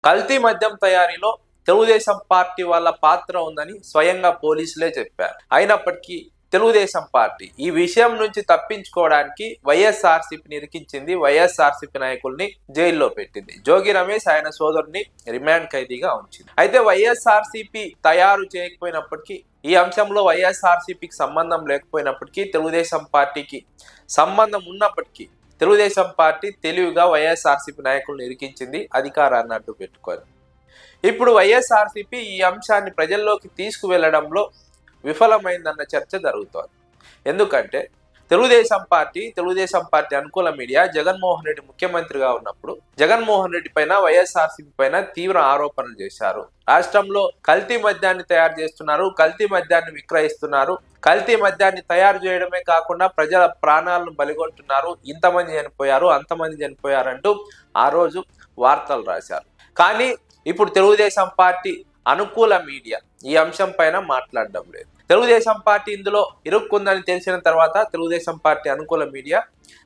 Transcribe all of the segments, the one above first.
కల్తీ మద్యం తయారీలో తెలుగుదేశం పార్టీ వాళ్ళ పాత్ర ఉందని స్వయంగా పోలీసులే చెప్పారు. అయినప్పటికీ తెలుగుదేశం పార్టీ ఈ విషయం నుంచి తప్పించుకోవడానికి వైఎస్ఆర్సీపీని ఇరికించింది. వైఎస్ఆర్సీపీ నాయకుల్ని జైల్లో పెట్టింది. జోగి రమేష్ ఆయన సోదరుని రిమాండ్ ఖైదీగా ఉంచింది. అయితే వైఎస్ఆర్సీపీ తయారు చేయకపోయినప్పటికీ, ఈ అంశంలో వైఎస్ఆర్సీపీకి సంబంధం లేకపోయినప్పటికీ, తెలుగుదేశం పార్టీకి సంబంధం ఉన్నప్పటికీ తెలుగుదేశం పార్టీ తెలివిగా వైఎస్ఆర్సీపీ నాయకులను ఇరికించింది, అధికారాన్ని అడ్డు పెట్టుకొని. ఇప్పుడు వైఎస్ఆర్సీపీ ఈ అంశాన్ని ప్రజల్లోకి తీసుకువెళ్లడంలో విఫలమైందన్న చర్చ జరుగుతోంది. ఎందుకంటే తెలుగుదేశం పార్టీ అనుకూల మీడియా జగన్మోహన్ రెడ్డి ముఖ్యమంత్రిగా ఉన్నప్పుడు జగన్మోహన్ రెడ్డి పైన, వైఎస్ఆర్సీపీ పైన తీవ్ర ఆరోపణలు చేశారు. రాష్ట్రంలో కల్తీ మద్యాన్ని తయారు చేస్తున్నారు, కల్తీ మద్యాన్ని విక్రయిస్తున్నారు, కల్తీ మద్యాన్ని తయారు చేయడమే కాకుండా ప్రజల ప్రాణాలను బలిగొంటున్నారు, ఇంతమంది చనిపోయారు, అంతమంది చనిపోయారంటూ ఆ రోజు వార్తలు రాశారు. కానీ ఇప్పుడు తెలుగుదేశం పార్టీ అనుకూల మీడియా ఈ అంశం పైన మాట్లాడడం లేదు. తెలుగుదేశం పార్టీ ఇందులో ఇరుక్కుందని తెలిసిన తర్వాత తెలుగుదేశం పార్టీ అనుకూల మీడియా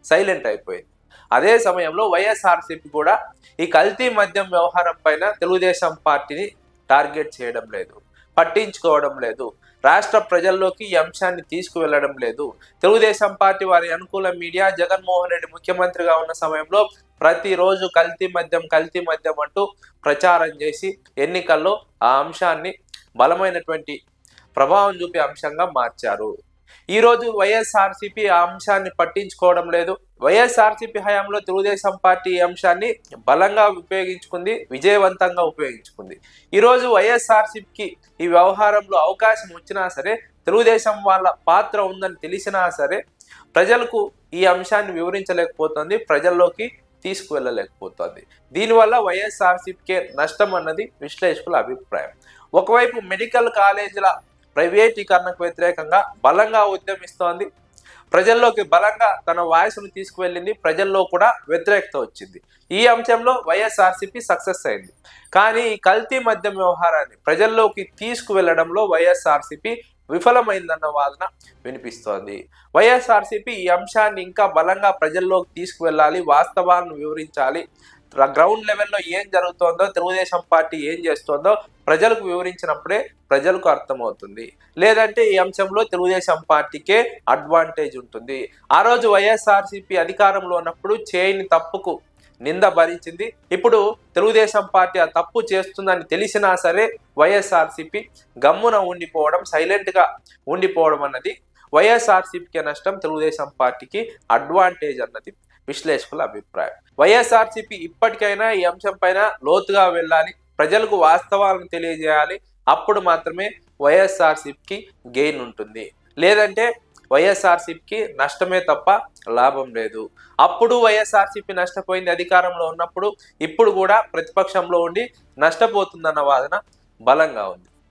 సైలెంట్ అయిపోయింది. అదే సమయంలో వైఎస్ఆర్సీపీ కూడా ఈ కల్తీ మద్యం వ్యవహారం పైన తెలుగుదేశం పార్టీని టార్గెట్ చేయడం లేదు, పట్టించుకోవడం లేదు, రాష్ట్ర ప్రజల్లోకి ఈ అంశాన్ని తీసుకువెళ్లడం లేదు. తెలుగుదేశం పార్టీ వారి అనుకూల మీడియా జగన్మోహన్ రెడ్డి ముఖ్యమంత్రిగా ఉన్న సమయంలో ప్రతిరోజు కల్తీ మద్యం అంటూ ప్రచారం చేసి ఎన్నికల్లో ఆ అంశాన్ని బలమైనటువంటి ప్రభావం చూపే అంశంగా మార్చారు. ఈరోజు వైఎస్ఆర్సీపీ ఆ అంశాన్ని పట్టించుకోవడం లేదు. వైఎస్ఆర్సీపీ హయాంలో తెలుగుదేశం పార్టీ ఈ అంశాన్ని బలంగా ఉపయోగించుకుంది, విజయవంతంగా ఉపయోగించుకుంది. ఈరోజు వైఎస్ఆర్సీపీకి ఈ వ్యవహారంలో అవకాశం వచ్చినా సరే, తెలుగుదేశం వాళ్ళ పాత్ర ఉందని తెలిసినా సరే, ప్రజలకు ఈ అంశాన్ని వివరించలేకపోతుంది, ప్రజల్లోకి తీసుకువెళ్ళలేకపోతుంది. దీనివల్ల వైఎస్ఆర్సీపీకే నష్టం అన్నది విశ్లేషకుల అభిప్రాయం. ఒకవైపు మెడికల్ కాలేజీల ప్రైవేటీకరణకు వ్యతిరేకంగా బలంగా ఉద్యమిస్తోంది, ప్రజల్లోకి బలంగా తన వాయిస్ను తీసుకువెళ్ళింది, ప్రజల్లో కూడా వ్యతిరేకత వచ్చింది. ఈ అంశంలో వైఎస్ఆర్సీపీ సక్సెస్ అయింది. కానీ ఈ కల్తీ మద్యం వ్యవహారాన్ని ప్రజల్లోకి తీసుకువెళ్లడంలో వైఎస్ఆర్సీపీ విఫలమైందన్న వాదన వినిపిస్తోంది. వైఎస్ఆర్సీపీ ఈ అంశాన్ని ఇంకా బలంగా ప్రజల్లోకి తీసుకువెళ్ళాలి, వాస్తవాలను వివరించాలి, గ్రౌండ్ లెవెల్లో ఏం జరుగుతోందో, తెలుగుదేశం పార్టీ ఏం చేస్తోందో ప్రజలకు వివరించినప్పుడే ప్రజలకు అర్థమవుతుంది. లేదంటే ఈ అంశంలో తెలుగుదేశం పార్టీకే అడ్వాంటేజ్ ఉంటుంది. ఆ రోజు వైఎస్ఆర్సీపీ అధికారంలో ఉన్నప్పుడు చేయని తప్పుకు నింద భరించింది. ఇప్పుడు తెలుగుదేశం పార్టీ ఆ తప్పు చేస్తుందని తెలిసినా సరే వైఎస్ఆర్సీపీ గమ్మున ఉండిపోవడం, సైలెంట్గా ఉండిపోవడం అన్నది వైఎస్ఆర్సీపీకి నష్టం, తెలుగుదేశం పార్టీకి అడ్వాంటేజ్ అన్నది విశ్లేషకుల అభిప్రాయం. వైఎస్ఆర్సీపీ ఇప్పటికైనా ఈ అంశం పైన లోతుగా వెళ్ళాలి, ప్రజలకు వాస్తవాలను తెలియజేయాలి. అప్పుడు మాత్రమే వైఎస్ఆర్సీపీకి గెయిన్ ఉంటుంది. లేదంటే వైఎస్ఆర్సీపీకి నష్టమే తప్ప లాభం లేదు. అప్పుడు వైఎస్ఆర్సీపీ నష్టపోయింది అధికారంలో ఉన్నప్పుడు, ఇప్పుడు కూడా ప్రతిపక్షంలో ఉండి నష్టపోతుందన్న వాదన బలంగా ఉంది.